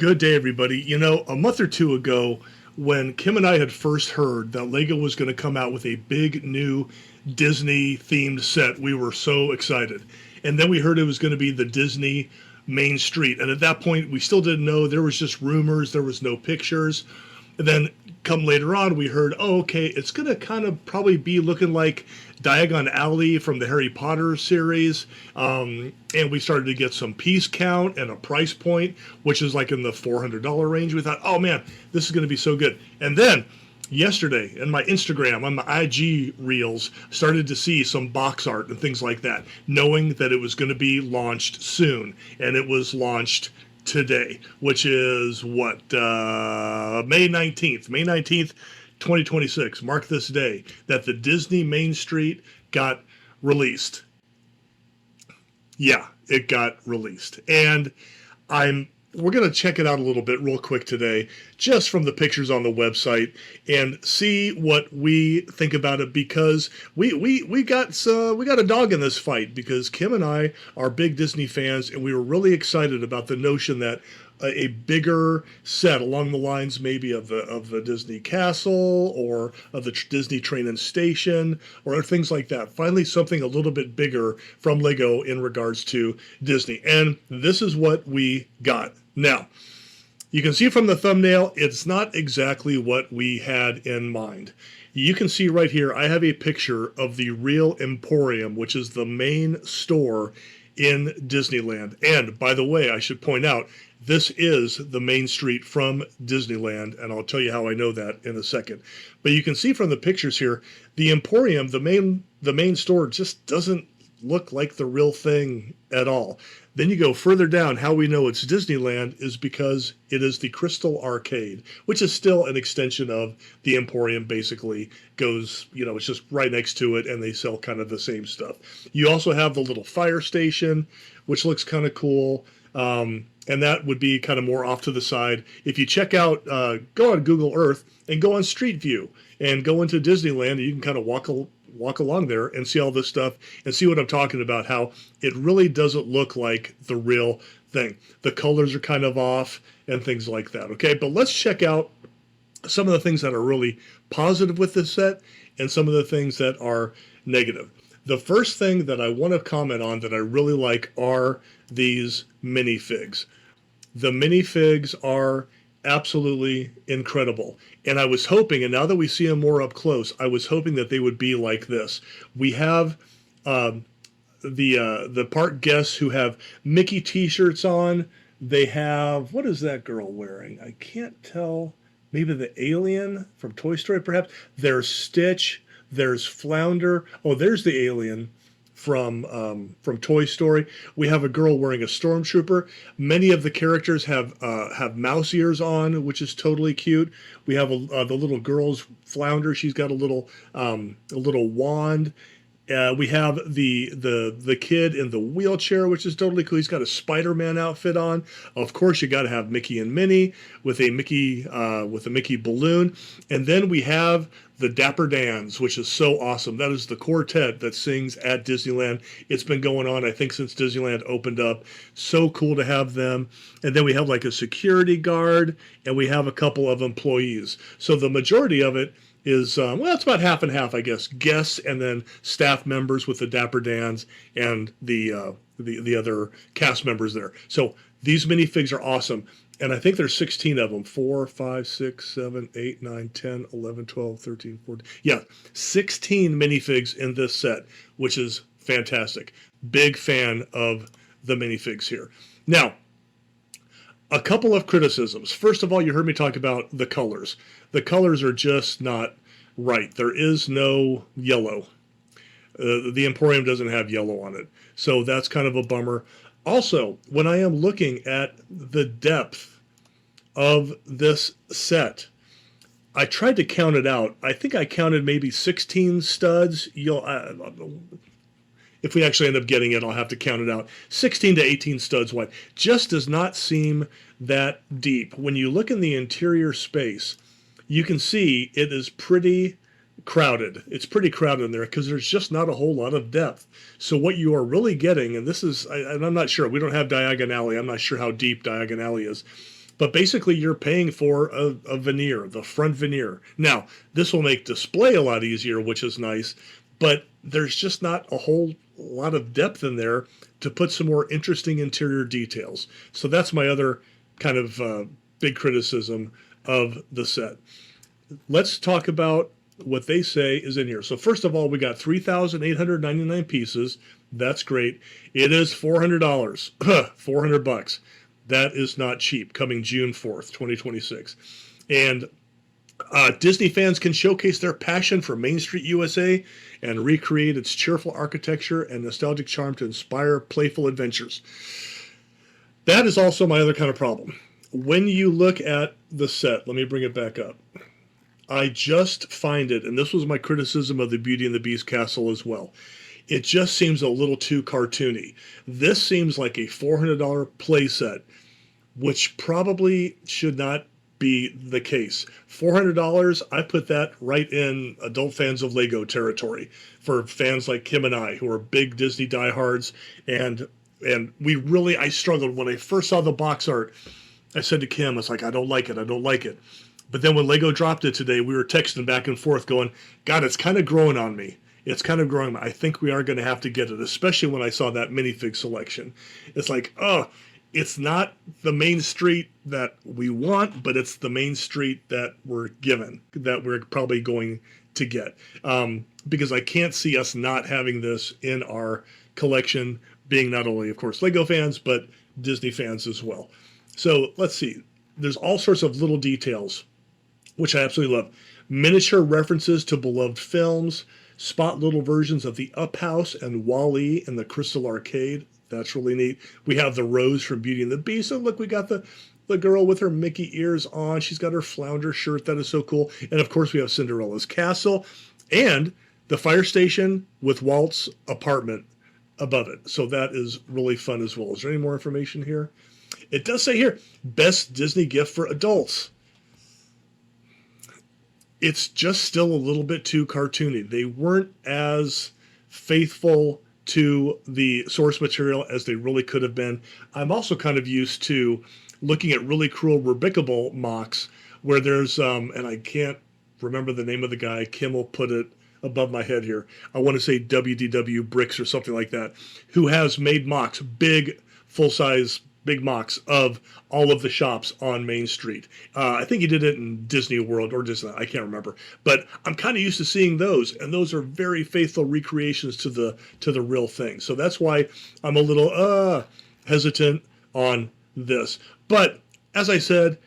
Good day, everybody. You know, a month or two ago, when Kim and I had first heard that Lego was going to come out with a big new Disney themed set, we were so excited. And then we heard it was going to be the Disney Main Street. And at that point, we still didn't know. There was just rumors, there was no pictures. And then come later on, we heard, oh, okay, it's going to kind of probably be looking like Diagon Alley from the Harry Potter series. And we started to get some piece count and a price point, which is like in the $400 range. We thought, oh man, this is going to be so good. And then yesterday in my Instagram, on my IG reels, started to see some box art and things like that, knowing that it was going to be launched soon. And it was launched today, which is what, May 19th, 2026. Mark this day that the Disney Main Street got released. Yeah, it got released. And we're going to check it out a little bit real quick today, just from the pictures on the website, and see what we think about it, because we got a dog in this fight, because Kim and I are big Disney fans, and we were really excited about the notion that a bigger set along the lines maybe of the Disney Castle or of the Disney Train and Station or things like that. Finally, something a little bit bigger from Lego in regards to Disney. And this is what we got. Now, you can see from the thumbnail, it's not exactly what we had in mind. You can see right here, I have a picture of the real Emporium, which is the main store in Disneyland. And by the way, I should point out, this is the Main Street from Disneyland, and I'll tell you how I know that in a second. But you can see from the pictures here, the Emporium, the main store, just doesn't look like the real thing at all. Then you go further down, how we know it's Disneyland is because it is the Crystal Arcade, which is still an extension of the Emporium, basically goes, it's just right next to it, and they sell kind of the same stuff. You also have the little fire station, which looks kind of cool. And that would be kind of more off to the side. If you check out, go on Google Earth and go on Street View and go into Disneyland, and you can kind of walk along there and see all this stuff and see what I'm talking about, how it really doesn't look like the real thing. The colors are kind of off and things like that, okay? But let's check out some of the things that are really positive with this set and some of the things that are negative. The first thing that I want to comment on that I really like are these minifigs. The minifigs are absolutely incredible. And I was hoping, and now that we see them more up close, I was hoping that they would be like this. We have the park guests who have Mickey t-shirts on. They have, what is that girl wearing? I can't tell. Maybe the alien from Toy Story, perhaps. There's Stitch. There's Flounder. Oh, there's the alien from Toy Story. We have a girl wearing a stormtrooper. Many of the characters have mouse ears on, which is totally cute. We have the little girl's Flounder. She's got a little wand. We have the kid in the wheelchair, which is totally cool. He's got a Spider-Man outfit on. Of course, you got to have Mickey and Minnie with a Mickey balloon, and then we have the Dapper Dans, which is so awesome. That is the quartet that sings at Disneyland. It's been going on, I think, since Disneyland opened up. So cool to have them. And then we have like a security guard, and we have a couple of employees. So the majority of it is, it's about half and half, I guess. Guests and then staff members with the Dapper Dans and the other cast members there. So these minifigs are awesome. And I think there's 16 of them. 4, 5, 6, 7, 8, 9, 10, 11, 12, 13, 14. Yeah, 16 minifigs in this set, which is fantastic. Big fan of the minifigs here. Now, a couple of criticisms. First of all, you heard me talk about the colors. The colors are just not right. There is no yellow. The Emporium doesn't have yellow on it. So that's kind of a bummer. Also, when I am looking at the depth of this set, I tried to count it out. I think I counted maybe 16 studs. If we actually end up getting it, I'll have to count it out. 16 to 18 studs wide. Just does not seem that deep. When you look in the interior space, you can see it is pretty crowded. It's pretty crowded in there because there's just not a whole lot of depth. So what you are really getting, and this is, and I'm not sure, we don't have Diagon Alley. I'm not sure how deep Diagon Alley is. But basically, you're paying for a veneer, the front veneer. Now, this will make display a lot easier, which is nice, but there's just not a whole lot of depth in there to put some more interesting interior details. So that's my other kind of big criticism of the set. Let's talk about what they say is in here. So first of all, we got 3,899 pieces. That's great. It is $400. $400. That is not cheap, coming June 4th, 2026. And Disney fans can showcase their passion for Main Street USA and recreate its cheerful architecture and nostalgic charm to inspire playful adventures. That is also my other kind of problem. When you look at the set, let me bring it back up. I just find it, and this was my criticism of the Beauty and the Beast castle as well, it just seems a little too cartoony. This seems like a $400 play set, which probably should not be the case. $400, I put that right in adult fans of Lego territory for fans like Kim and I, who are big Disney diehards, and I struggled when I first saw the box art. I said to Kim, it's like, I don't like it. But then when Lego dropped it today, we were texting back and forth going, God, it's kind of growing on me. I think we are going to have to get it, especially when I saw that minifig selection. It's like, oh, it's not the Main Street that we want, but it's the Main Street that we're given, that we're probably going to get. Because I can't see us not having this in our collection, being not only, of course, Lego fans, but Disney fans as well. So let's see. There's all sorts of little details, which I absolutely love. Miniature references to beloved films, spot little versions of the Up House and Wall-E in the Crystal Arcade. That's really neat. We have the Rose from Beauty and the Beast. And look, we got the girl with her Mickey ears on. She's got her flounder shirt. That is so cool. And of course, we have Cinderella's castle and the fire station with Walt's apartment above it. So that is really fun as well. Is there any more information here? It does say here, best Disney gift for adults. It's just still a little bit too cartoony. They weren't as faithful to the source material as they really could have been. I'm also kind of used to looking at really cool Rubicable mocks where there's, and I can't remember the name of the guy, Kim will put it above my head here. I want to say WDW Bricks or something like that, who has made mocks, big, full-size big mocks of all of the shops on Main Street. I think he did it in Disney World or Disney, I can't remember. But I'm kind of used to seeing those, and those are very faithful recreations to the real thing. So that's why I'm a little hesitant on this. But as I said,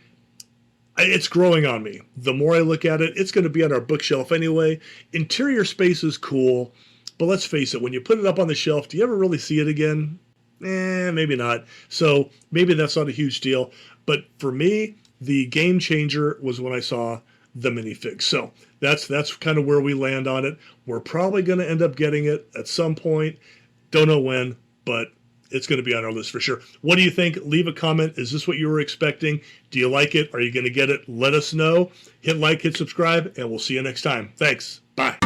it's growing on me. The more I look at it, it's going to be on our bookshelf anyway. Interior space is cool, but let's face it, when you put it up on the shelf, do you ever really see it again? Maybe not. So maybe that's not a huge deal. But for me, the game changer was when I saw the minifig. So that's kind of where we land on it. We're probably going to end up getting it at some point. Don't know when, but it's going to be on our list for sure. What do you think? Leave a comment. Is this what you were expecting? Do you like it? Are you going to get it? Let us know. Hit like, hit subscribe, and we'll see you next time. Thanks. Bye.